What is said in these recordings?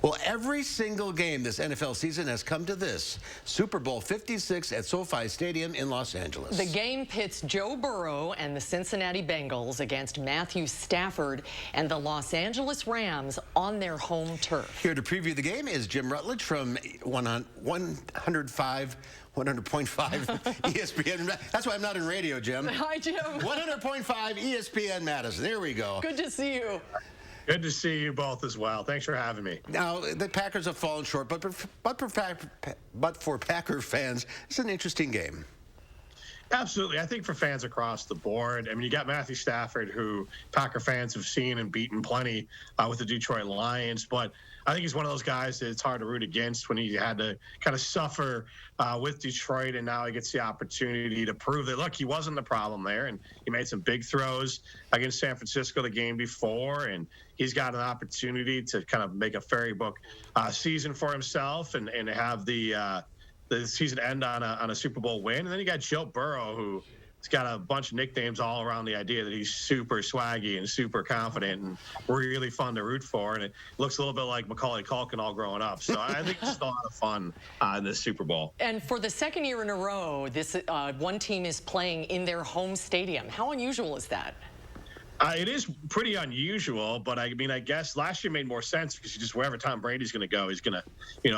Well, every single game this NFL season has come to this. Super Bowl 56 at SoFi Stadium in Los Angeles. The game pits Joe Burrow and the Cincinnati Bengals against Matthew Stafford and the Los Angeles Rams on their home turf. Here to preview the game is Jim Rutledge from 100.5 ESPN. That's why I'm not in radio, Jim. Hi, Jim. 100.5 ESPN Madison. There we go. Good to see you. Good to see you both as well. Thanks for having me. Now, the Packers have fallen short, but for Packer fans, it's an interesting game. Absolutely. I think for fans across the board, I mean, you got Matthew Stafford, who Packer fans have seen and beaten plenty with the Detroit Lions, but I think he's one of those guys that it's hard to root against when he had to kind of suffer with Detroit, and now he gets the opportunity to prove that, look, he wasn't the problem there, and he made some big throws against San Francisco the game before, and he's got an opportunity to kind of make a fairy book season for himself and have the season end on a Super Bowl win. And then you got Joe Burrow, who's got a bunch of nicknames all around the idea that he's super swaggy and super confident and really fun to root for. And it looks a little bit like Macaulay Culkin all growing up. So I think it's a lot of fun in this Super Bowl. And for the second year in a row, this one team is playing in their home stadium. How unusual is that? It is pretty unusual, but I mean, I guess last year made more sense because just wherever Tom Brady's going to go, he's going to,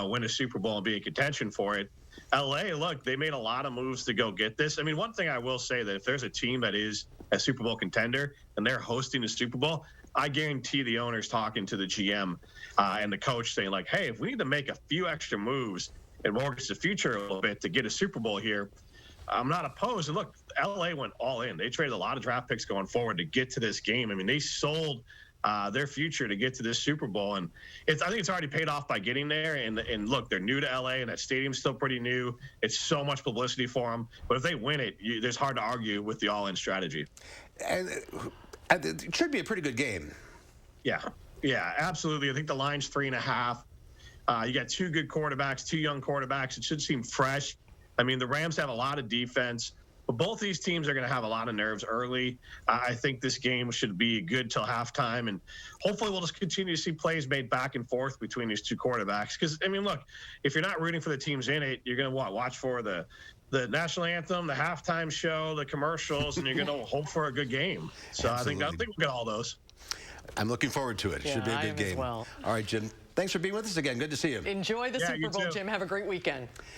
win a Super Bowl and be in contention for it. LA, look, they made a lot of moves to go get this. I mean, one thing I will say that if there's a team that is a Super Bowl contender and they're hosting a Super Bowl, I guarantee the owner's talking to the GM and the coach saying like, hey, if we need to make a few extra moves and mortgage the future a little bit to get a Super Bowl here, I'm not opposed. And look, LA went all in. They traded a lot of draft picks going forward to get to this game. I mean, they sold their future to get to this Super Bowl. And I think it's already paid off by getting there. And look, they're new to LA, and that stadium's still pretty new. It's so much publicity for them. But if they win it, there's hard to argue with the all-in strategy. And it should be a pretty good game. Yeah, absolutely. I think the line's 3.5. You got two good quarterbacks, two young quarterbacks. It should seem fresh. I mean, the Rams have a lot of defense, but both these teams are going to have a lot of nerves early. I think this game should be good till halftime, and hopefully we'll just continue to see plays made back and forth between these two quarterbacks. Because, I mean, look, if you're not rooting for the teams in it, you're going to watch for the national anthem, the halftime show, the commercials, and you're going to hope for a good game. So I think we'll get all those. I'm looking forward to it. It should be a good game. Well. All right, Jim. Thanks for being with us again. Good to see you. Enjoy the Super Bowl, Jim. Have a great weekend.